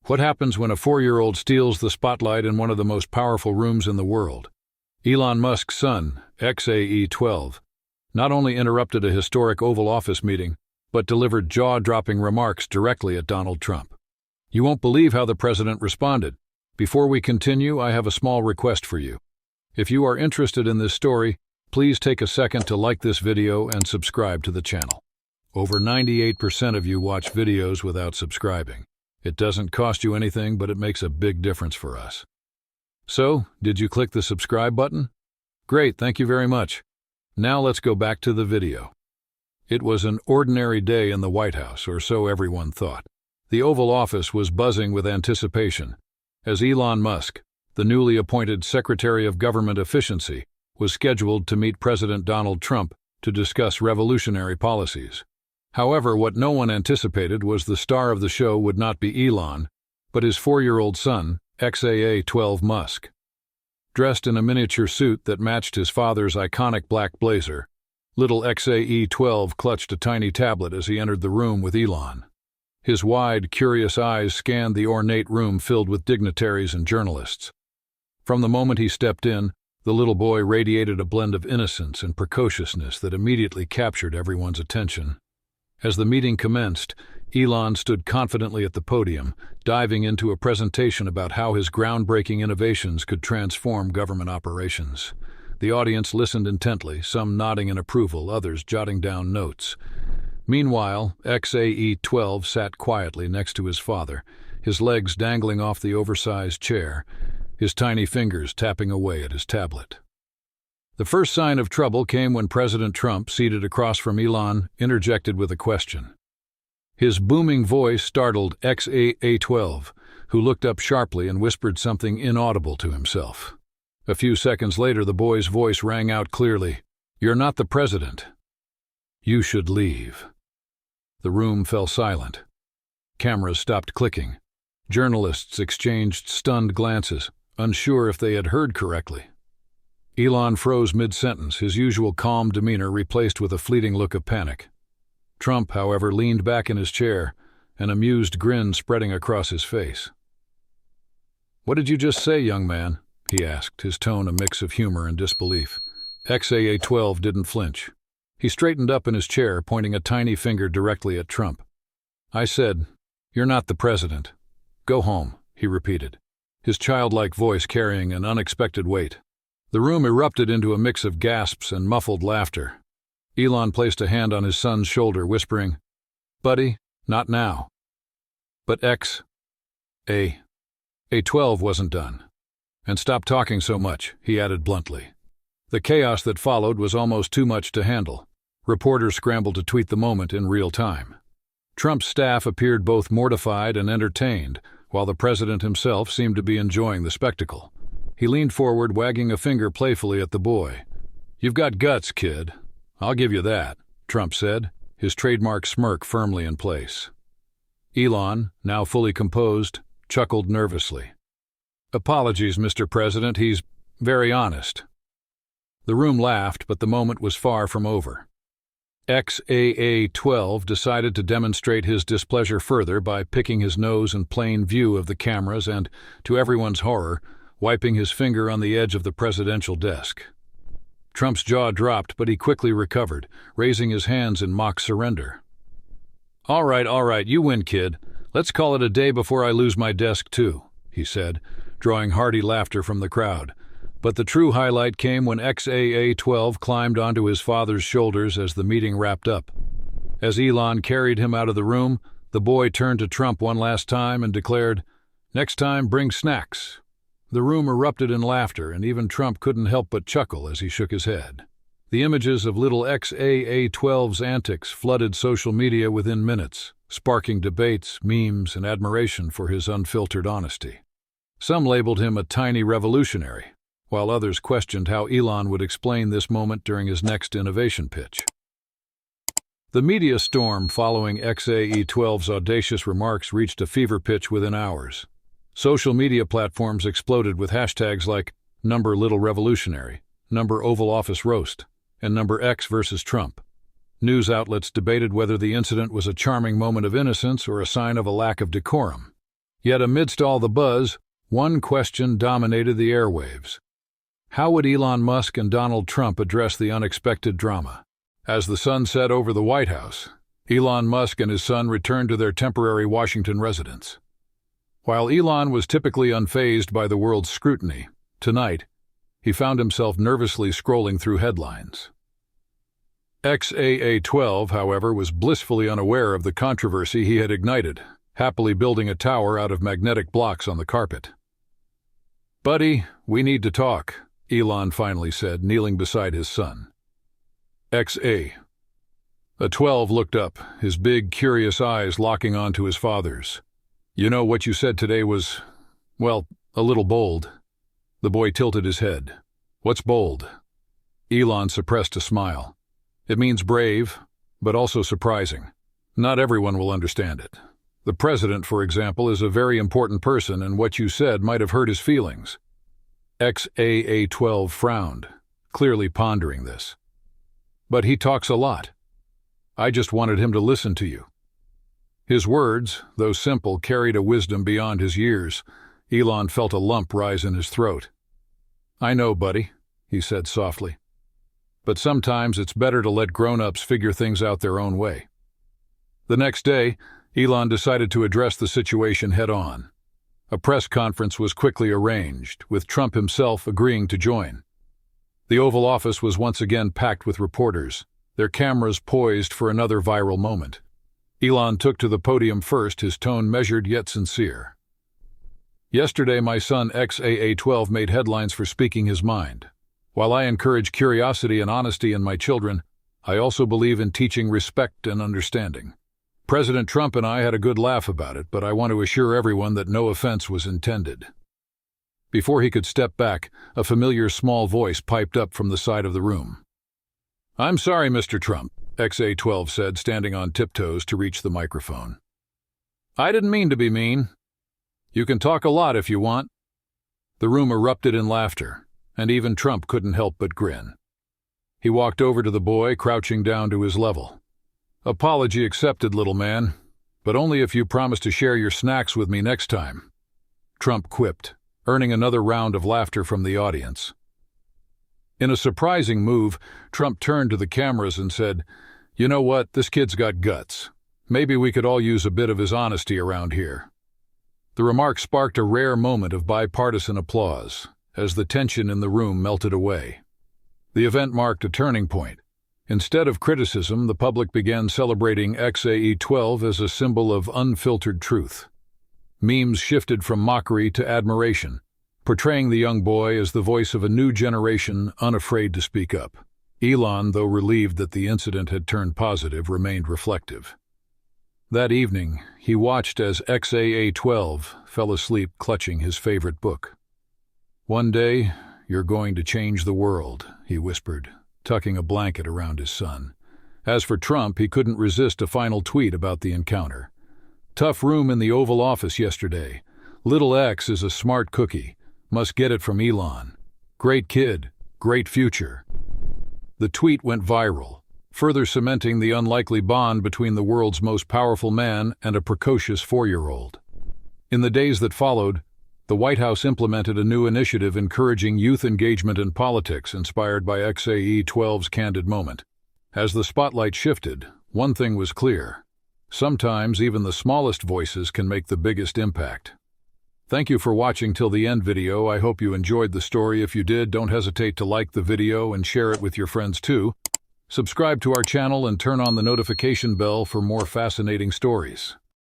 What happens when a 4-year-old steals the spotlight in one of the most powerful rooms in the world? Elon Musk's son, XAE-12, not only interrupted a historic Oval Office meeting, but delivered jaw-dropping remarks directly at Donald Trump. You won't believe how the president responded. Before we continue, I have a small request for you. If you are interested in this story, please take a second to like this video and subscribe to the channel. Over 98% of you watch videos without subscribing. It doesn't cost you anything, but it makes a big difference for us. So, did you click the subscribe button? Great, thank you very much. Now let's go back to the video. It was an ordinary day in the White House, or so everyone thought. The Oval Office was buzzing with anticipation, as Elon Musk, the newly appointed Secretary of Government Efficiency, was scheduled to meet President Donald Trump to discuss revolutionary policies. However, what no one anticipated was the star of the show would not be Elon, but his 4-year-old son, XAE-12 Musk. Dressed in a miniature suit that matched his father's iconic black blazer, little XAE-12 clutched a tiny tablet as he entered the room with Elon. His wide, curious eyes scanned the ornate room filled with dignitaries and journalists. From the moment he stepped in, the little boy radiated a blend of innocence and precociousness that immediately captured everyone's attention. As the meeting commenced, Elon stood confidently at the podium, diving into a presentation about how his groundbreaking innovations could transform government operations. The audience listened intently, some nodding in approval, others jotting down notes. Meanwhile, XAE-12 sat quietly next to his father, his legs dangling off the oversized chair, his tiny fingers tapping away at his tablet. The first sign of trouble came when President Trump, seated across from Elon, interjected with a question. His booming voice startled XAE-12, who looked up sharply and whispered something inaudible to himself. A few seconds later, the boy's voice rang out clearly. "You're not the president. You should leave." The room fell silent. Cameras stopped clicking. Journalists exchanged stunned glances, unsure if they had heard correctly. Elon froze mid-sentence, his usual calm demeanor replaced with a fleeting look of panic. Trump, however, leaned back in his chair, an amused grin spreading across his face. "What did you just say, young man?" he asked, his tone a mix of humor and disbelief. XAE-12 didn't flinch. He straightened up in his chair, pointing a tiny finger directly at Trump. "I said, you're not the president. Go home," he repeated, his childlike voice carrying an unexpected weight. The room erupted into a mix of gasps and muffled laughter. Elon placed a hand on his son's shoulder, whispering, "Buddy, not now." But XAE-12 wasn't done. "And stop talking so much," he added bluntly. The chaos that followed was almost too much to handle. Reporters scrambled to tweet the moment in real time. Trump's staff appeared both mortified and entertained, while the president himself seemed to be enjoying the spectacle. He leaned forward, wagging a finger playfully at the boy. "You've got guts, kid. I'll give you that," Trump said, his trademark smirk firmly in place. Elon, now fully composed, chuckled nervously. "Apologies, Mr. President, he's very honest." The room laughed, but the moment was far from over. XAE-12 decided to demonstrate his displeasure further by picking his nose in plain view of the cameras and, to everyone's horror, wiping his finger on the edge of the presidential desk. Trump's jaw dropped, but he quickly recovered, raising his hands in mock surrender. All right, you win, kid. Let's call it a day before I lose my desk, too," he said, drawing hearty laughter from the crowd. But the true highlight came when XAE-12 climbed onto his father's shoulders as the meeting wrapped up. As Elon carried him out of the room, the boy turned to Trump one last time and declared, "Next time, bring snacks." The room erupted in laughter, and even Trump couldn't help but chuckle as he shook his head. The images of little XAE-12's antics flooded social media within minutes, sparking debates, memes, and admiration for his unfiltered honesty. Some labeled him a tiny revolutionary, while others questioned how Elon would explain this moment during his next innovation pitch. The media storm following XAE-12's audacious remarks reached a fever pitch within hours. Social media platforms exploded with hashtags like #LittleRevolutionary, #Oval Office Roast, and #X versus Trump. News outlets debated whether the incident was a charming moment of innocence or a sign of a lack of decorum. Yet amidst all the buzz, one question dominated the airwaves. How would Elon Musk and Donald Trump address the unexpected drama? As the sun set over the White House, Elon Musk and his son returned to their temporary Washington residence. While Elon was typically unfazed by the world's scrutiny, tonight, he found himself nervously scrolling through headlines. XAA-12, however, was blissfully unaware of the controversy he had ignited, happily building a tower out of magnetic blocks on the carpet. "Buddy, we need to talk," Elon finally said, kneeling beside his son. XA-12 looked up, his big, curious eyes locking onto his father's. "You know, what you said today was, well, a little bold." The boy tilted his head. "What's bold?" Elon suppressed a smile. "It means brave, but also surprising. Not everyone will understand it. The president, for example, is a very important person, and what you said might have hurt his feelings." XAA-12 frowned, clearly pondering this. "But he talks a lot. I just wanted him to listen to you." His words, though simple, carried a wisdom beyond his years. Elon felt a lump rise in his throat. "I know, buddy," he said softly. "But sometimes it's better to let grown-ups figure things out their own way." The next day, Elon decided to address the situation head-on. A press conference was quickly arranged, with Trump himself agreeing to join. The Oval Office was once again packed with reporters, their cameras poised for another viral moment. Elon took to the podium first, his tone measured yet sincere. "Yesterday, my son XAA-12 made headlines for speaking his mind. While I encourage curiosity and honesty in my children, I also believe in teaching respect and understanding. President Trump and I had a good laugh about it, but I want to assure everyone that no offense was intended." Before he could step back, a familiar small voice piped up from the side of the room. "I'm sorry, Mr. Trump," XA-12 said, standing on tiptoes to reach the microphone. "I didn't mean to be mean. You can talk a lot if you want." The room erupted in laughter, and even Trump couldn't help but grin. He walked over to the boy, crouching down to his level. "Apology accepted, little man, but only if you promise to share your snacks with me next time," Trump quipped, earning another round of laughter from the audience. In a surprising move, Trump turned to the cameras and said, "You know what? This kid's got guts. Maybe we could all use a bit of his honesty around here." The remark sparked a rare moment of bipartisan applause, as the tension in the room melted away. The event marked a turning point. Instead of criticism, the public began celebrating XAE-12 as a symbol of unfiltered truth. Memes shifted from mockery to admiration, portraying the young boy as the voice of a new generation unafraid to speak up. Elon, though relieved that the incident had turned positive, remained reflective. That evening, he watched as XAA-12 fell asleep clutching his favorite book. "One day, you're going to change the world," he whispered, tucking a blanket around his son. As for Trump, he couldn't resist a final tweet about the encounter. "Tough room in the Oval Office yesterday. Little X is a smart cookie. Must get it from Elon. Great kid, great future." The tweet went viral, further cementing the unlikely bond between the world's most powerful man and a precocious 4-year-old. In the days that followed, the White House implemented a new initiative encouraging youth engagement in politics inspired by XAE-12's candid moment. As the spotlight shifted, one thing was clear. Sometimes even the smallest voices can make the biggest impact. Thank you for watching till the end video. I hope you enjoyed the story. If you did, don't hesitate to like the video and share it with your friends too. Subscribe to our channel and turn on the notification bell for more fascinating stories.